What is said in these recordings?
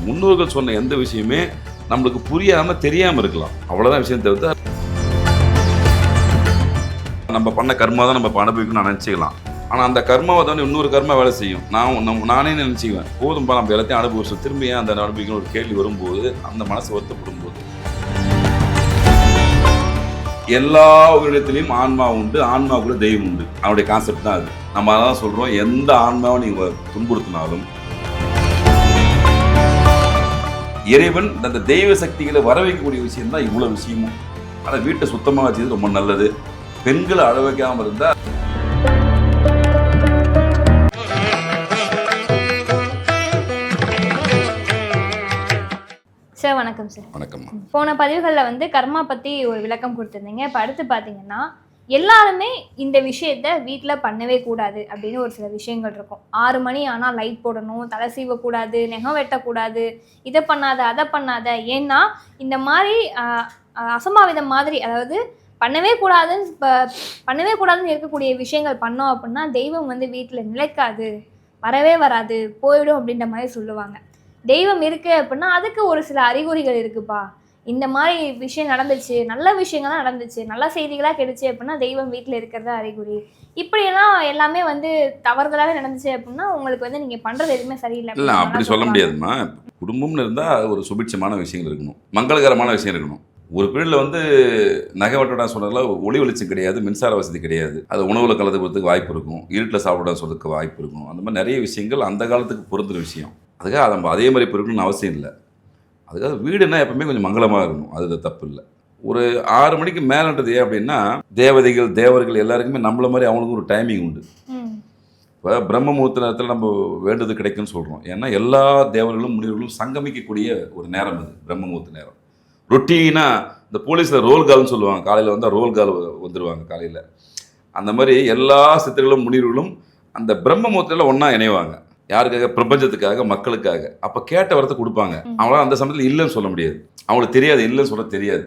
முன்னோர்கள் சொன்ன எந்த விஷயமே நம்மளுக்கு புரியாமல் தெரியாமல் இருக்கலாம், அவ்வளோதான் விஷயம். தவிர்த்து நம்ம பண்ண கர்மா தான் நம்ம அனுபவிக்கணும்னு நான் நினச்சிக்கலாம். ஆனால் அந்த கர்மாவை தான் இன்னொரு கர்மா வேலை செய்யும். நானே நினச்சிக்குவேன், போதும்பா நம்ம எல்லாத்தையும் அனுபவிச்சோம், திரும்பி ஏன் அந்த அனுபவிக்கணும் ஒரு கேள்வி வரும்போது, அந்த மனசு வருத்தப்படும் போது, எல்லா உயிரினத்திலையும் ஆன்மா உண்டு, ஆன்மாவுக்குள்ள தெய்வம் உண்டு. அவனுடைய கான்செப்ட் தான் அது. நம்ம அதான் சொல்கிறோம், எந்த ஆன்மாவை நீங்கள் துன்புறுத்தினாலும் இறைவன் அந்த தெய்வ சக்திகளை வர வைக்கக்கூடிய விஷயம் தான் இவ்வளோ விஷயமும். ஆனால் வீட்டை சுத்தமாக வச்சது ரொம்ப நல்லது. பெண்களை அழ வைக்காமல் இருந்தால் சார். வணக்கம் சார். வணக்கம். போன பதிவுகளில் கர்மா பற்றி ஒரு விளக்கம் கொடுத்துருந்தீங்க. இப்போ அடுத்து பார்த்தீங்கன்னா, எல்லாருமே இந்த விஷயத்த வீட்டில் பண்ணவே கூடாது அப்படின்னு ஒரு சில விஷயங்கள் இருக்கும். 6 மணி ஆனால் லைட் போடணும், தலை சீவக்கூடாது, நெகம் வெட்டக்கூடாது, இதை பண்ணாத அதை பண்ணாத. ஏன்னா இந்த மாதிரி அசம்பாவிதம் மாதிரி, அதாவது பண்ணவே கூடாதுன்னு இருக்கக்கூடிய விஷயங்கள் பண்ணோம் அப்படின்னா தெய்வம் வீட்டில் நிலைக்காது, வரவே வராது, போயிடும் அப்படின்ற மாதிரி சொல்லுவாங்க. தெய்வம் இருக்கு அப்படின்னா அதுக்கு ஒரு சில அறிகுறிகள் இருக்குப்பா. இந்த மாதிரி விஷயம் நடந்துச்சு, நல்ல விஷயங்கள்லாம் நடந்துச்சு, நல்ல செய்திகளாக கிடைச்சு அப்படின்னா தெய்வம் வீட்டில் இருக்கிறதா அறிகுறி. இப்படியெல்லாம் எல்லாமே தவறுதலாகவே நடந்துச்சு அப்படின்னா உங்களுக்கு நீங்கள் பண்ணுறது எதுவுமே சரியில்லை. இல்லை, அப்படி சொல்ல முடியாதுமா. குடும்பம்னு இருந்தால் ஒரு சுபிட்சமான விஷயங்கள் இருக்கணும், மங்களகரமான விஷயம் இருக்கணும். ஒரு பீரியடில் நகை வெட்டோட சொன்னதுல ஒளி வெளிச்சம் கிடையாது, மின்சார வசதி கிடையாது. அது உணவில் கலந்துக்கிறதுக்கு வாய்ப்பு இருக்கும், இருட்டில் சாப்பிட சொல்றதுக்கு வாய்ப்பு இருக்கும். அந்த மாதிரி நிறைய விஷயங்கள் அந்த காலத்துக்கு பொருந்துற விஷயம். அதுக்காக நம்ம அதே மாதிரி இருக்கணும்னு அவசியம் இல்லை. அதுக்காக வீடுனா எப்பவுமே கொஞ்சம் மங்களமாக இருக்கணும், அது தப்பு இல்லை. ஒரு 6 மணிக்கு மேலேன்றது ஏன் அப்படின்னா, தேவதைகள் தேவர்கள் எல்லாருக்குமே நம்மள மாதிரி அவங்களுக்கு ஒரு டைமிங் உண்டு. இப்போ பிரம்ம முகூர்த்த நேரத்தில் நம்ம வேண்டுறது கிடைக்குன்னு சொல்கிறோம். ஏன்னா எல்லா தேவர்களும் முனிவர்களும் சங்கமிக்கக்கூடிய ஒரு நேரம் அது பிரம்ம முகூர்த்த நேரம். ரொட்டீனாக இந்த போலீஸில் ரோல் கால்னு சொல்லுவாங்க, காலையில் வந்தால் ரோல் கால் வந்துடுவாங்க காலையில். அந்த மாதிரி எல்லா சித்தர்களும் முனிவர்களும் அந்த பிரம்ம முகூர்த்தத்தில் ஒன்றா இணைவாங்க. யாருக்காக? பிரபஞ்சத்துக்காக, மக்களுக்காக. அப்போ கேட்ட வரத்தை கொடுப்பாங்க. அவங்களால அந்த சமயத்தில் இல்லைன்னு சொல்ல முடியாது, அவங்களுக்கு தெரியாது, இல்லைன்னு சொல்ல தெரியாது.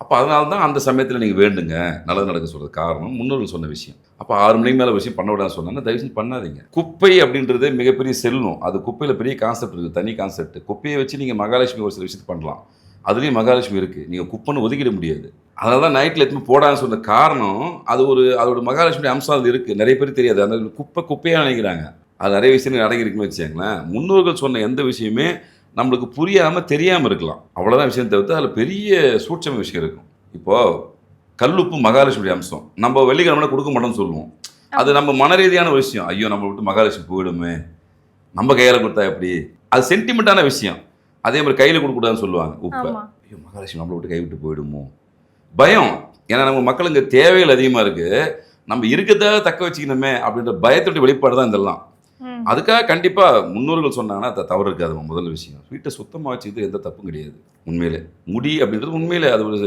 அப்போ அதனால தான் அந்த சமயத்தில் நீங்கள் வேண்டுங்க, நல்லது நடக்க சொல்கிறது காரணம் முன்னோர்கள் சொன்ன விஷயம். அப்போ 6 மணிக்கு மேலே விஷயம் பண்ண விடான்னு சொன்னாங்கன்னா தயவு செஞ்சு பண்ணாதீங்க. குப்பை அப்படின்றது மிகப்பெரிய செல்வம். அது குப்பையில் பெரிய கான்செப்ட் இருக்குது, தனி கான்செப்ட். குப்பையை வச்சு நீங்கள் மகாலட்சுமி ஒரு சில விஷயத்தை பண்ணலாம், அதுலேயும் மகாலட்சுமி இருக்குது, நீங்கள் குப்பைன்னு ஒதுக்கிட முடியாது. அதனால தான் நைட்டில் எதுவுமே போடான்னு சொன்ன காரணம், அது அதோட மகாலட்சுமி அம்சம் அது இருக்குது. நிறைய பேர் தெரியாது, அந்த குப்பையாக நினைக்கிறாங்க. அது நிறைய விஷயங்கள் அடங்கி இருக்குன்னு வச்சுக்கோங்களேன். முன்னோர்கள் சொன்ன எந்த விஷயமே நம்மளுக்கு புரியாமல் தெரியாமல் இருக்கலாம், அவ்வளோதான் விஷயம். தவிர்த்து அதில் பெரிய சூட்சம விஷயம் இருக்கும். இப்போது கல்லுப்பு மகாலட்சுமி அம்சம், நம்ம வெள்ளிக்கிழமை கொடுக்க மாட்டோம்னு சொல்லுவோம். அது நம்ம மன ரீதியான ஒரு விஷயம். ஐயோ நம்ம விட்டு மகாலட்சுமி போயிடுமே, நம்ம கையில் கொடுத்தா எப்படி, அது சென்டிமெண்ட்டான விஷயம். அதே மாதிரி கையில் கொடுக்கூடாதுன்னு சொல்லுவாங்க உப்பை. ஐயோ மகாலட்சுமி நம்மளை விட்டு கைவிட்டு போயிடுமோ, பயம். ஏன்னா நம்ம மக்களுக்கு தேவைகள் அதிகமாக இருக்குது, நம்ம இருக்கிறத தக்க வச்சுக்கணுமே அப்படின்ற பயத்தோட வெளிப்பாடு தான் இதெல்லாம். அதுக்காக கண்டிப்பாக முன்னோர்கள் சொன்னாங்கன்னா அது தவறு இருக்காது. முதல் விஷயம், வீட்டை சுத்தமாக வச்சுக்கிட்டு எந்த தப்பும் கிடையாது. உண்மையிலே முடி அப்படின்றது உண்மையிலே அது ஒரு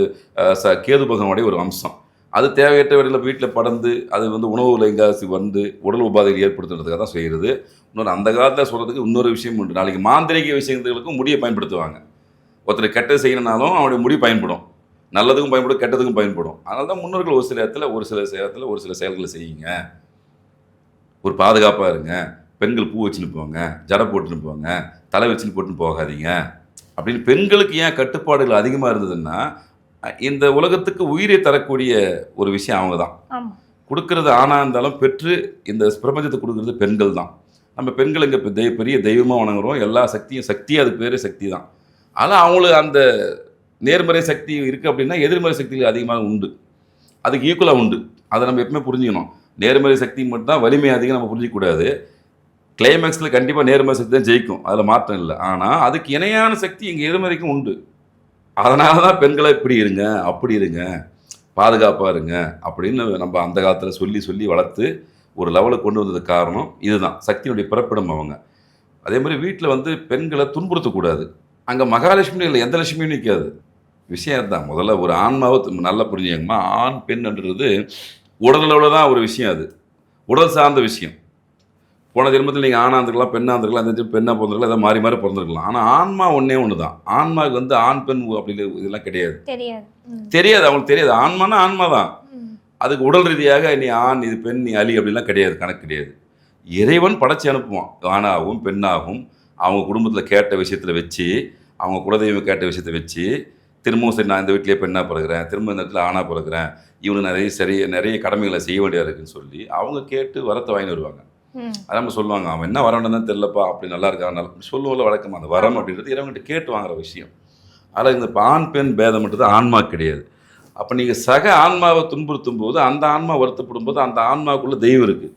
கேது பகவானுடைய ஒரு அம்சம். அது தேவையற்ற வரையில் வீட்டில் படர்ந்து அது உணவுல எங்காவது உடல் உபாதைகள் ஏற்படுத்துறதுக்காக தான் செய்கிறது. இன்னொரு அந்த காலத்தில் சொல்கிறதுக்கு இன்னொரு விஷயம் உண்டு. நாளைக்கு மாந்திரிக விஷயங்களுக்கும் முடியை பயன்படுத்துவாங்க. ஒருத்தர் கெட்டது செய்யணும்னாலும் அவனுடைய முடி பயன்படும், நல்லதுக்கும் பயன்படும், கெட்டதுக்கும் பயன்படும். அதனால தான் முன்னோர்கள் ஒரு சில இடத்துல ஒரு சில செயல்களை செய்யுங்க, ஒரு பாதுகாப்பாக இருங்க, பெண்கள் பூ வச்சுன்னு போங்க, ஜடை போட்டுன்னு போங்க, தலை வச்சுன்னு போட்டுன்னு போகாதீங்க அப்படின்னு பெண்களுக்கு ஏன் கட்டுப்பாடுகள் அதிகமாக இருந்ததுன்னா, இந்த உலகத்துக்கு உயிரை தரக்கூடிய ஒரு விஷயம் அவங்க தான் கொடுக்கறது. ஆணாக இருந்தாலும் பெற்று இந்த பிரபஞ்சத்தை கொடுக்கறது பெண்கள் தான். நம்ம பெண்கள் இங்கே பெரிய தெய்வமாக வணங்குறோம். எல்லா சக்தியும் அதுக்கு பேர் சக்தி தான். ஆனால் அவங்களுக்கு அந்த நேர்மறை சக்தி இருக்குது அப்படின்னா எதிர்மறை சக்திகள் அதிகமாக உண்டு, அதுக்கு ஈக்குவலாக உண்டு. அதை நம்ம எப்பவுமே புரிஞ்சுக்கணும். நேர்மறை சக்தி மட்டும் தான் வலிமை அதிகம் நம்ம புரிஞ்சிக்கக்கூடாது. கிளைமேக்ஸில் கண்டிப்பாக நேர்மறை சக்தி தான் ஜெயிக்கும், அதில் மாற்றம் இல்லை. ஆனால் அதுக்கு இணையான சக்தி எங்கள் எதிர்மறைக்கும் உண்டு. அதனால தான் பெண்களை இப்படி இருங்க, அப்படி இருங்க, பாதுகாப்பாக இருங்க அப்படின்னு நம்ம அந்த காலத்தில் சொல்லி வளர்த்து ஒரு லெவலுக்கு கொண்டு வந்ததுக்கு காரணம் இதுதான். சக்தியினுடைய பிறப்பிடம் அவங்க. அதே மாதிரி வீட்டில் பெண்களை துன்புறுத்தக்கூடாது. அங்கே மகாலட்சுமி இல்லை, எந்த லட்சுமியும் நிற்காது. விஷயம் தான். முதல்ல ஒரு ஆன்மாவை நல்லா புரிஞ்சுக்கங்கம்மா. ஆண் பெண்ன்றது உடலளவில் தான் ஒரு விஷயம், அது உடல் சார்ந்த விஷயம். போன ஜென்மத்தில் நீங்கள் ஆணாக இருந்துக்கலாம், பெண்ணாக இருந்துக்கலாம், அந்த பெண்ணாக பிறந்திருக்கலாம், எதாவது மாறி பிறந்திருக்கலாம். ஆனால் ஆன்மா ஒன்றே ஒன்று தான். ஆன்மாவுக்கு ஆண் பெண் அப்படி இதெல்லாம் கிடையாது, தெரியாது, அவங்களுக்கு தெரியாது. ஆன்மானா ஆன்மா தான். அதுக்கு உடல் ரீதியாக நீ ஆண், இது பெண், நீ அலி அப்படிலாம் கிடையாது, கணக்கு கிடையாது. இறைவன் படைச்சி அனுப்புவான், ஆணாகவும் பெண்ணாகவும். அவங்க குடும்பத்தில் கேட்ட விஷயத்தில் வச்சு, அவங்க குலதெய்வம் கேட்ட விஷயத்தை வச்சு, திரும்பவும் சரி நான் இந்த வீட்டிலேயே பெண்ணாக பிறகுறேன், திரும்ப இந்த இடத்துல ஆணாக பிறகுறேன், இவனுக்கு நிறைய கடமைகளை செய்ய வேண்டியதாக இருக்குன்னு சொல்லி அவங்க கேட்டு வரத்தை வாங்கி வருவாங்க. அதை நம்ம சொல்லுவாங்க, அவன் என்ன வரணும்னு தான் தெரியலப்பா, அப்படி நல்லா இருக்கான், நல்லா சொல்லுவோம்ல வழக்கமாக. அந்த வரம் அப்படின்றது இறைவன்கிட்ட கேட்டு வாங்குற விஷயம். அதில் இந்த ஆண் பெண் பேதம் மட்டும் தான் ஆன்மா கிடையாது. அப்போ நீங்கள் சக ஆன்மாவை துன்புறுத்தும் போது, அந்த ஆன்மா வருத்தப்படும் போது, அந்த ஆன்மாவுக்குள்ள தெய்வம் இருக்குது.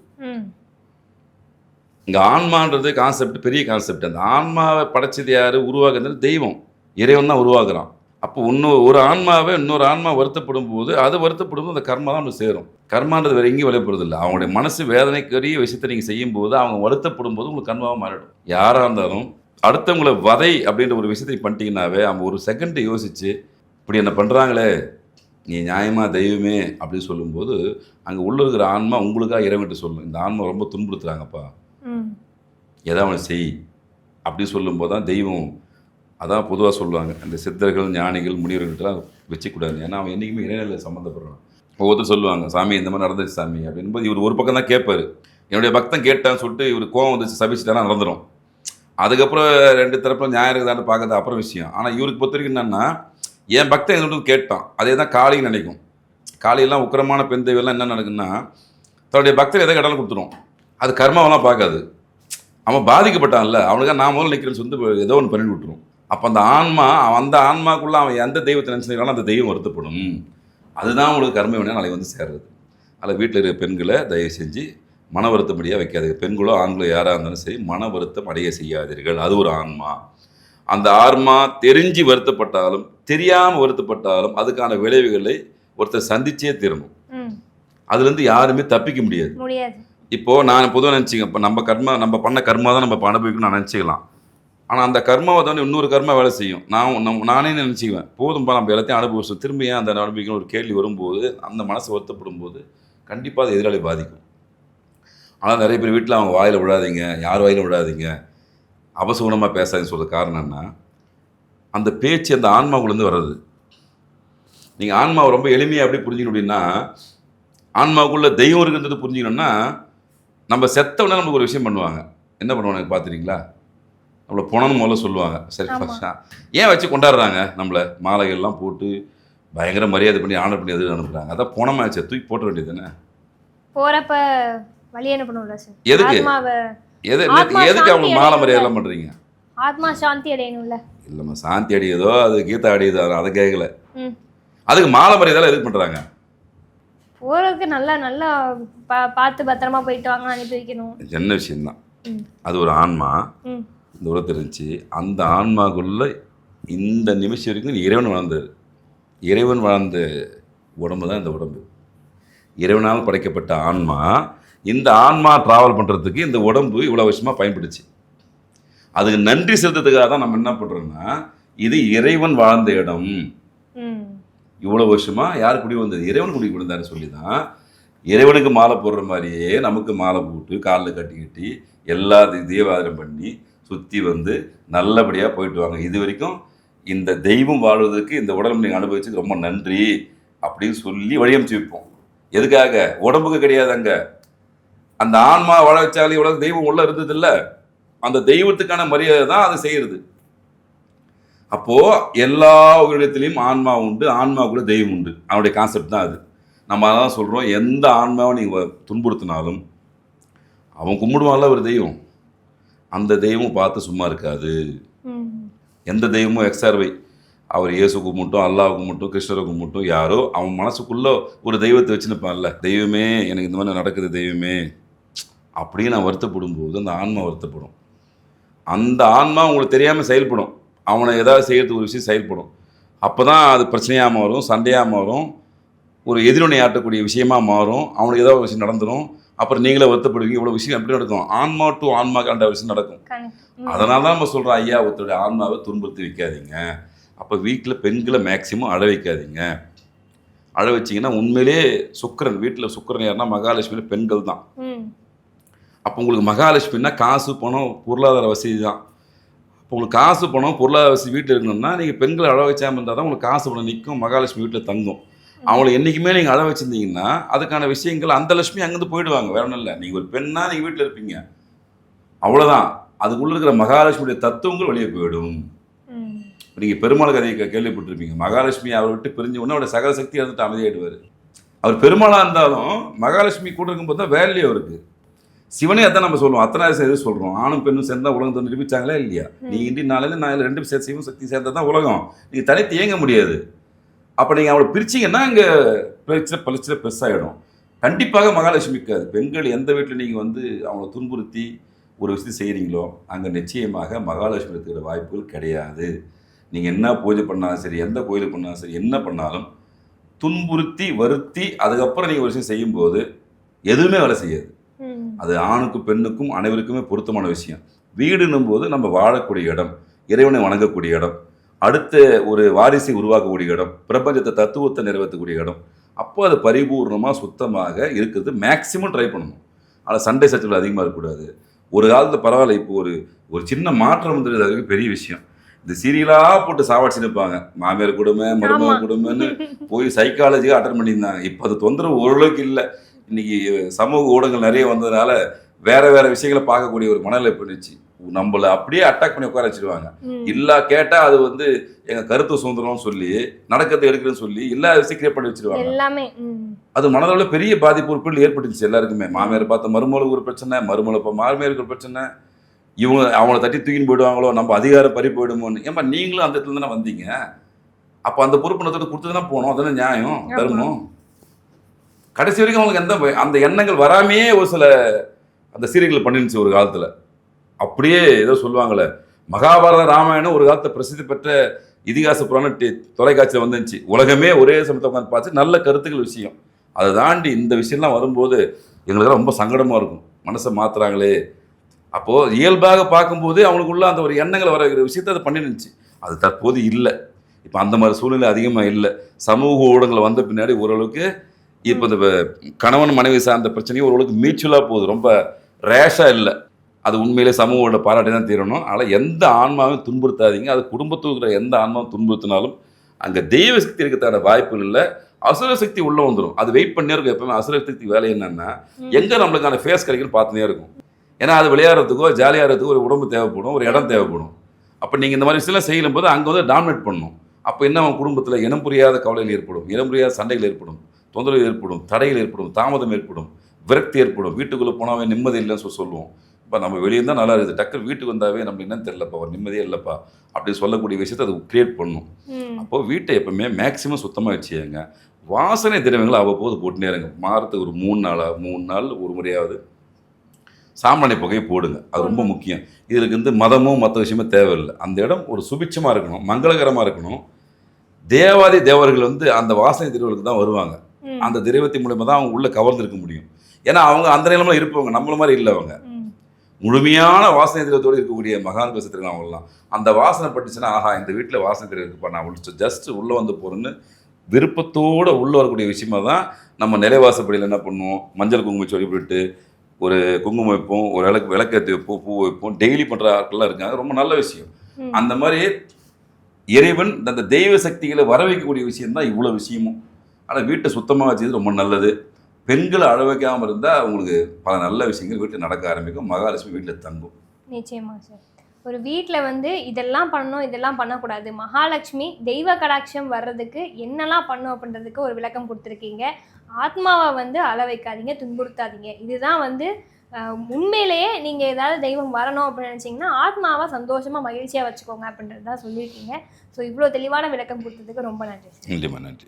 இங்கே ஆன்மான்றது கான்செப்ட், பெரிய கான்செப்ட். அந்த ஆன்மாவை படைச்சது யார், உருவாக்குறது தெய்வம், இறைவன் தான் உருவாக்குறான். அப்போ ஒரு ஆன்மாவை இன்னொரு ஆன்மா வருத்தப்படும் போது, அது வருத்தப்படும் போது அந்த கர்மா தான் நமக்கு சேரும். கர்மான்றது வேறு எங்கேயும் விளையப்படுறது இல்லை. அவங்களுடைய மனசு வேதனைக்குரிய விஷயத்தை நீங்கள் செய்யும் போது, அவங்க வருத்தப்படும் போது உங்களுக்கு கர்மாவாக மாறிடும். யாராக இருந்தாலும் அடுத்தவங்களை வதை அப்படின்ற ஒரு விஷயத்தை பண்ணிட்டீங்கன்னாவே, அவங்க ஒரு செகண்ட் யோசிச்சு இப்படி என்ன பண்ணுறாங்களே, நீ நியாயமாக தெய்வமே அப்படின்னு சொல்லும்போது, அங்கே உள்ள இருக்கிற ஆன்மா உங்களுக்காக இறைவன்ட்டு சொல்லும், இந்த ஆன்மா ரொம்ப துன்புறுத்துறாங்கப்பா, எதாவது அவனை செய் அப்படி சொல்லும்போது தான் தெய்வம். அதான் பொதுவாக சொல்லுவாங்க, இந்த சித்தர்கள் ஞானிகள் முனிவர்கள்ட்டலாம் வச்சுக்கூடாது. ஏன்னா அவன் என்றைக்குமே இறைநிலையில் சம்மந்தப்படுறான். ஒவ்வொருத்தர் சொல்லுவாங்க, சாமி இந்த மாதிரி நடந்துச்சு சாமி அப்படின்போது இவர் ஒரு பக்கம் தான் கேட்பார். என்னுடைய பக்தன் கேட்டான்னு சொல்லிட்டு இவர் கோவம் வந்துச்சு சபிச்சுட்டானா நடந்துடும். அதுக்கப்புறம் 2 தரப்புல நியாயம் இருக்குதான்னு பார்க்கறது அப்புறம் விஷயம். ஆனால் இவருக்கு பொறுத்த வரைக்கும் என்னென்னா, என் பக்தன் எங்கிட்ட கேட்டான், அதே தான் காளின்னு நினைக்கும். காளியெல்லாம் உக்கிரமான பெண் தெய்வெல்லாம் என்ன நடக்குன்னா, தன்னுடைய பக்தர் எதை கடலும் கொடுத்துரும். அது கர்மாவெல்லாம் பார்க்காது. அவன் பாதிக்கப்பட்டான்ல, அவனுக்காக நான் முதல்ல நிற்கிறேன்னு சொல்லி ஏதோ ஒன்று பண்ணி விட்டுரும். அப்போ அந்த ஆன்மா, அந்த ஆன்மாக்குள்ளே அவன் எந்த தெய்வத்தை நினச்சிருக்கானோ அந்த தெய்வம் வருத்தப்படும். அதுதான் உங்களுக்கு கர்ம வினை நாளைக்கு வந்து சேர்றது. அதில் வீட்டில் இருக்கிற பெண்களை தயவு செஞ்சு மன வருத்தப்படியாக வைக்காதீங்க. பெண்களோ ஆண்களோ யாராக இருந்தாலும் சரி, மன வருத்தம் அடைய செய்யாதீர்கள். அது ஒரு ஆன்மா. அந்த ஆன்மா தெரிஞ்சு வருத்தப்பட்டாலும் தெரியாமல் வருத்தப்பட்டாலும் அதுக்கான விளைவுகளை ஒருத்தர் சந்திச்சே தீரணும். அதுலேருந்து யாருமே தப்பிக்க முடியாது. இப்போது நான் பொதுவாக நினச்சிங்க, இப்போ நம்ம பண்ண கர்மா தான் நம்ம அனுபவிக்கணும்னு நான் நினச்சிக்கலாம். ஆனால் அந்த கர்மாவை தான் இன்னொரு கர்மா வேலை செய்யும். நானே நினச்சிக்குவேன், போதும்பா நம்ம எல்லாத்தையும் அனுபவிச்சோம், திரும்ப ஏன் அந்த அனுபவிக்கணும் ஒரு கேள்வி வரும்போது, அந்த மனசு வருத்தப்படும் போது கண்டிப்பாக அது எதிராளி பாதிக்கும். ஆனால் நிறைய பேர் வீட்டில் அவங்க வாயில் விடாதீங்க, யார் வாயிலும் விடாதீங்க, அபசகுணமாக பேசாதுன்னு சொல்கிற காரணம் என்ன, அந்த பேச்சு அந்த ஆன்மாவுக்குள்ளேருந்து வர்றது. நீங்கள் ஆன்மாவை ரொம்ப எளிமையாக எப்படி புரிஞ்சிக்கணும் அப்படின்னா, ஆன்மாவுக்குள்ளே தெய்வம் இருக்குன்றது புரிஞ்சிக்கணும்னா, நம்ம செத்தவொடனே நமக்கு ஒரு விஷயம் பண்ணுவாங்க. என்ன பண்ணுவாங்க பார்த்துறீங்களா? நம்மளை புணன்னு முதல்ல சொல்லுவாங்க. சரி, ஏன் வச்சு கொண்டாடுறாங்க, நம்மளை மாலைகள்லாம் போட்டு பயங்கர மரியாதை பண்ணி ஆனர் பண்ணி எது அனுப்புகிறாங்க. அதான் புணமாச்சு, தூக்கி போட்ட வேண்டியது தானே. போகிறப்ப வழி அனுப்பணும்ல சார். எதுக்கு அவங்க மாலை மரியாதைலாம் பண்ணுறீங்க? ஆத்மா சாந்தி அடையணும்ல. இல்லைம்மா, சாந்தி அடையதோ அது கீதா அடையுதோ அதை கேட்கல. அதுக்கு மாலை மரியாதை எதுக்கு பண்ணுறாங்க? போகிறதுக்கு நல்லா பார்த்து பத்திரமா போயிட்டு வாங்க அனுப்பி வைக்கணும். என்ன விஷயம்தான். அது ஒரு ஆன்மா இந்த உலகத்தில் இருந்துச்சு. அந்த ஆன்மாக்குள்ள இந்த நிமிஷம் வரைக்கும் இறைவன் வாழ்ந்தார். இறைவன் வாழ்ந்த உடம்பு தான் இந்த உடம்பு. இறைவனால் படைக்கப்பட்ட ஆன்மா. இந்த ஆன்மா ட்ராவல் பண்ணுறதுக்கு இந்த உடம்பு இவ்வளோ வருஷமாக பயன்படுச்சு. அதுக்கு நன்றி செலுத்துறதுக்காக தான் நம்ம என்ன பண்ணுறோம்னா, இது இறைவன் வாழ்ந்த இடம். இவ்வளோ வருஷமாக யார் குடி வந்தது? இறைவன் குடி கொடுத்தாருன்னு சொல்லி தான் இறைவனுக்கு மாலை போடுற மாதிரியே நமக்கு மாலை போட்டு காலில் கட்டி எல்லா தீபாராதனை பண்ணி சுற்றி வந்து நல்லபடியாக போயிட்டு வாங்க. இது வரைக்கும் இந்த தெய்வம் வாழ்வதற்கு இந்த உடம்பு நீங்கள் அனுபவிச்சு ரொம்ப நன்றி அப்படின்னு சொல்லி வழியமைச்சு வைப்போம். எதுக்காக? உடம்புக்கு கிடையாது. அங்கே அந்த ஆன்மா வாழ வச்சாலே இவ்வளோ தெய்வம் உள்ள இருந்தது இல்லை. அந்த தெய்வத்துக்கான மரியாதை தான் அதை செய்கிறது. அப்போது எல்லா உயிரிடத்துலேயும் ஆன்மா உண்டு, ஆன்மாவுக்குள்ள தெய்வம் உண்டு. அவனுடைய கான்செப்ட் தான் அது. நம்ம அதான் சொல்கிறோம், எந்த ஆன்மாவை நீங்கள் துன்புறுத்தினாலும் அவன் கும்பிடுவான்ல ஒரு தெய்வம், அந்த தெய்வம் பார்த்து சும்மா இருக்காது. எந்த தெய்வமும் எக்ஸார்வை, அவர் இயேசு கும்பிட்டும், அல்லாஹ் கும்பிட்டும், கிருஷ்ணரை கும்பிட்டும், யாரோ அவன் மனசுக்குள்ளே ஒரு தெய்வத்தை வச்சுருப்பான்ல, தெய்வமே எனக்கு இந்த மாதிரி நடக்குது தெய்வமே அப்படின்னு நான் வருத்தப்படும் போது அந்த ஆன்மா வருத்தப்படும். அந்த ஆன்மா உங்களுக்கு தெரியாமல் செயல்படும். அவனை ஏதாவது செய்யறதுக்கு ஒரு விஷயம் செயல்படும். அப்போ தான் அது பிரச்சனையாக மாறும், சண்டையாக மாறும், ஒரு எதிரொனை ஆட்டக்கூடிய விஷயமா மாறும். அவனுக்கு ஏதாவது ஒரு விஷயம் நடந்துடும். அப்புறம் நீங்களே வருத்தப்படுவீங்க. இவ்வளோ விஷயம் எப்படி நடக்கும்? ஆன்மா டு ஆன்மா கண்ட விஷயம் நடக்கும். அதனால தான் நம்ம சொல்கிறோம், ஐயா ஒருத்தருடைய ஆன்மாவை துன்புறுத்தி வைக்காதீங்க. அப்போ வீட்டில் பெண்களை மேக்சிமம் அழ வைக்காதீங்க. அழ வச்சிங்கன்னா உண்மையிலே சுக்கிரன், வீட்டில் சுக்கிரன் யாருன்னா மகாலட்சுமியில் பெண்கள் தான். அப்போ உங்களுக்கு மகாலட்சுமின்னா காசு பணம் பொருளாதார வசதி தான். இப்போ உங்களுக்கு காசு பணம் பொருளாதார வசதி வீட்டில் இருக்கணும்னா நீங்கள் பெண்களை அழ வச்சாமல் இருந்தால் தான் உங்களுக்கு காசு பணம் நிற்கும், மகாலட்சுமி வீட்டில் தங்கும். அவங்கள என்றைக்குமே நீங்கள் அழ வச்சுருந்தீங்கன்னா அதுக்கான விஷயங்கள் அந்த லட்சுமி அங்கேருந்து போயிடுவாங்க. வேற ஒன்றும் இல்லை. நீங்கள் ஒரு பெண்ணாக நீங்கள் வீட்டில் இருப்பீங்க, அவ்வளோதான். அதுக்குள்ள இருக்கிற மகாலட்சுமியுடைய தத்துவங்கள் வெளியே போயிடும். நீங்கள் பெருமாள் கதையை கேள்விப்பட்டிருப்பீங்க. மகாலட்சுமி அவரை விட்டு பிரிஞ்ச உடனே அவருடைய சகல சக்தி இருந்துட்டு அமைதியாயிடுவார். அவர் பெருமாளாக இருந்தாலும் மகாலட்சுமி கூட இருக்கும்போது தான் வேல்யூ அவருக்கு. சிவனே அதான் நம்ம சொல்லுவோம், அத்தனை எது சொல்கிறோம், ஆணும் பெண்ணும் சேர்ந்தா உலகத்தை நிரூபிச்சாங்களே இல்லையா? நீ இன்றி நாளையில் நான் ரெண்டு பேர் சிவன் சக்தி சேர்ந்தா தான் உலகம். நீங்கள் தனித்து இயங்க முடியாது. அப்போ நீங்கள் அவளை பிரிச்சிங்கன்னா இங்கே பளிச்சில் பெருசாகிடும். கண்டிப்பாக மகாலட்சுமி இருக்காது. பெண்கள் எந்த வீட்டில் நீங்கள் வந்து அவங்கள துன்புறுத்தி ஒரு விஷயம் செய்கிறீங்களோ அங்கே நிச்சயமாக மகாலட்சுமி இருக்கிற வாய்ப்புகள் கிடையாது. நீங்கள் என்ன பூஜை பண்ணாலும் சரி, எந்த கோயிலுக்கு பண்ணாலும் சரி, என்ன பண்ணாலும் துன்புறுத்தி வருத்தி அதுக்கப்புறம் நீங்கள் ஒரு விஷயம் செய்யும்போது எதுவுமே வேலை செய்யாது. அது ஆணுக்கும் பெண்ணுக்கும் அனைவருக்குமே பொருத்தமான விஷயம். வீடுன்னும் போது நம்ம வாழக்கூடிய இடம், இறைவனை வணங்கக்கூடிய இடம், அடுத்த ஒரு வாரிசை உருவாக்கக்கூடிய இடம், பிரபஞ்சத்தை தத்துவத்தை நிறைவேற்றக்கூடிய இடம். அப்போ அது பரிபூர்ணமாக சுத்தமாக இருக்கிறது மேக்சிமம் ட்ரை பண்ணணும். ஆனால் சண்டை சச்சரவு அதிகமாக இருக்கக்கூடாது. ஒரு காலத்தில் பரவாயில்ல, இப்போ ஒரு சின்ன மாற்றம் வந்துடுது, அதுக்கு பெரிய விஷயம். இந்த சீரியலாக போட்டு சாவாடிச்சு நிற்பாங்க, மாமியார் கொடுமை மருமக கொடுமைன்னு போய் சைக்காலஜியாக அட்டன் பண்ணியிருந்தாங்க. இப்போ அது தொந்தரவு ஓரளவுக்கு இல்லை. இன்னைக்கு சமூக ஊடகங்கள் நிறைய வந்ததுனால வேற வேற விஷயங்களை பார்க்கக்கூடிய ஒரு மனநிலை போயிடுச்சு. நம்மளை அப்படியே அட்டாக் பண்ணி உட்கார வச்சிருவாங்க. இல்லா கேட்டா அது வந்து எங்க கருத்து சுதந்திரம் சொல்லி நடக்கத்தை எடுக்கிறேன்னு சொல்லி எல்லா விஷயம் கிரியேட் பண்ணி வச்சிருவாங்க எல்லாமே. அது மனதளவில் பெரிய பாதிப்பு உறுப்புகள் ஏற்பட்டுச்சு எல்லாருக்குமே. மாமியார் பார்த்த மருமகளுக்கு ஒரு பிரச்சனை, மருமகளை மாமியாருக்கு ஒரு பிரச்சனை, இவங்க அவங்கள தட்டி தூக்கின்னு போயிடுவாங்களோ, நம்ம அதிகாரம் பறி போயிடுமோன்னு. ஏமா நீங்களும் அந்த இடத்துல தானே வந்தீங்க, அப்போ அந்த பொறுப்பு நோக்கத்தை கொடுத்து தானே போனோம். அதானே நியாயம், தர்மம். கடைசி வரைக்கும் அவங்களுக்கு அந்த எண்ணங்கள் வராமையே ஒரு சில அந்த சீரியல்கள் பண்ணிருந்துச்சு ஒரு காலத்தில். அப்படியே ஏதோ சொல்லுவாங்களே, மகாபாரத ராமாயணம் ஒரு காலத்தை பிரசித்தி பெற்ற இதிகாச புராணம் தொலைக்காட்சியில் வந்துருந்துச்சு. உலகமே ஒரே சமயத்தை உட்காந்து பார்த்து நல்ல கருத்துக்கள் விஷயம். அதை தாண்டி இந்த விஷயம்லாம் வரும்போது எங்களுக்கு ரொம்ப சங்கடமாக இருக்கும். மனசை மாற்றுறாங்களே. அப்போது இயல்பாக பார்க்கும்போது அவங்களுக்குள்ள அந்த ஒரு எண்ணங்கள் வர விஷயத்தை அதை பண்ணிருந்துச்சு. அது தற்போது இல்லை. இப்போ அந்த மாதிரி சூழ்நிலை அதிகமாக இல்லை. சமூக ஊடகங்கள் வந்த பின்னாடி ஓரளவுக்கு இப்போ இந்த கணவன் மனைவி சார்ந்த பிரச்சனையும் ஓரளவுக்கு மியூச்சுவலாக போகுது, ரொம்ப ரேஷாக இல்லை. அது உண்மையிலே சமூகோட பாராட்டி தான் தீரணும். ஆனால் எந்த ஆன்மாவும் துன்புறுத்தாதீங்க. அது குடும்பத்தில் இருக்கிற எந்த ஆன்மாவும் துன்புறுத்தினாலும் அங்கே தெய்வ சக்தி இருக்கிறதான வாய்ப்புகள் இல்லை. அசுர சக்தி உள்ளே வந்துடும். அது வெயிட் பண்ணே இருக்கும். எப்பவுமே அசுர சக்தி வேலை என்னன்னா எங்கே நம்மளுக்கான ஃபேஸ் கிடைக்குன்னு பார்த்துனே இருக்கும். ஏன்னா அது விளையாடுறதுக்கோ ஜாலியாகிறதுக்கோ ஒரு உடம்பு தேவைப்படும், ஒரு இடம் தேவைப்படும். அப்போ நீங்கள் இந்த மாதிரி விஷயம்லாம் செய்யும் போது அங்கே வந்து டாமினேட் பண்ணணும். அப்போ என்ன அவன் குடும்பத்தில் இனம் புரியாத கவலைகள் ஏற்படும், இனம் புரியாத சண்டைகள் ஏற்படும், தொந்தரவு ஏற்படும், தடைகள் ஏற்படும், தாமதம் ஏற்படும், விரக்தி ஏற்படும். வீட்டுக்குள்ளே போனாவே நிம்மதி இல்லைன்னு சொல்லுவோம். இப்போ நம்ம வெளியே தான் நல்லா இருக்குது, டக்குனு வீட்டுக்கு வந்தாவே நம்ம என்னன்னு தெரியலப்பா, ஒரு நிம்மதியே இல்லைப்பா அப்படி சொல்லக்கூடிய விஷயத்தை அது கிரியேட் பண்ணும். அப்போது வீட்டை எப்பவுமே மேக்சிமம் சுத்தமாக வச்சுங்க. வாசனை திரவியங்களை அவ்வப்போது போட்டுனே இருங்க. மாதத்துக்கு ஒரு 3 நாள் ஒரு முறையாவது சாம்பிராணி புகையை போடுங்க. அது ரொம்ப முக்கியம். இதுக்கு வந்து மதமும் மற்ற விஷயமும் தேவையில்லை. அந்த இடம் ஒரு சுபிட்சமாக இருக்கணும், மங்களகரமாக இருக்கணும். தேவாதி தேவர்கள் வந்து அந்த வாசனை திரவியங்களுக்கு தான் வருவாங்க. அந்த திரவியத்தின் மூலமாக தான் அவங்க உள்ளே கவர்ந்துருக்க முடியும். ஏன்னா அவங்க அந்த நிலைமையில் இருப்பவங்க, நம்மள மாதிரி இல்லை. அவங்க முழுமையான வாசனை திரவியத்தோடு இருக்கக்கூடிய மகான் வசத்திற்கு அவங்களாம் அந்த வாசனை பட்டுச்சுன்னா, ஆஹா இந்த வீட்டில் வாசனை திரவியம் இருக்குப்பா, நான் ஜஸ்ட் உள்ளே வந்து போகிறேன்னு விருப்பத்தோடு உள்ளே வரக்கூடிய விஷயமா தான் நம்ம நிலைவாசப்படியில் என்ன பண்ணுவோம், மஞ்சள் குங்குமம் சொல்லி போட்டு ஒரு குங்குமம் வைப்போம், ஒரு விளக்கேற்றி வைப்போம், பூ வைப்போம். டெய்லி பண்ணுற ஆட்கள்லாம் இருக்காங்க. ரொம்ப நல்ல விஷயம். அந்த மாதிரி இறைவன் அந்த தெய்வ சக்திகளை வர வைக்கக்கூடிய விஷயம் தான் இவ்வளோ விஷயமும். ஆனால் வீட்டை சுத்தமாக வச்சது ரொம்ப நல்லது. பெண்களை அழ வைக்காமல் இருந்தால் அவங்களுக்கு பல நல்ல விஷயங்கள் வீட்டில் நடக்க ஆரம்பிக்கும். மகாலட்சுமி வீட்டில் தங்கும். நிச்சயமாக சார். ஒரு வீட்டில் வந்து இதெல்லாம் பண்ணணும், இதெல்லாம் பண்ணக்கூடாது, மகாலட்சுமி தெய்வ கடாட்சம் வர்றதுக்கு என்னெல்லாம் பண்ணும் அப்படின்றதுக்கு ஒரு விளக்கம் கொடுத்துருக்கீங்க. ஆத்மாவை வந்து அழ வைக்காதீங்க, துன்புறுத்தாதீங்க. இதுதான் வந்து உண்மையிலேயே நீங்கள் ஏதாவது தெய்வம் வரணும் அப்படின்னு நினச்சிங்கன்னா ஆத்மாவை சந்தோஷமாக மகிழ்ச்சியாக வச்சுக்கோங்க அப்படின்றது தான் சொல்லியிருக்கீங்க. ஸோ இவ்வளோ தெளிவான விளக்கம் கொடுத்ததுக்கு ரொம்ப நன்றி. நன்றி.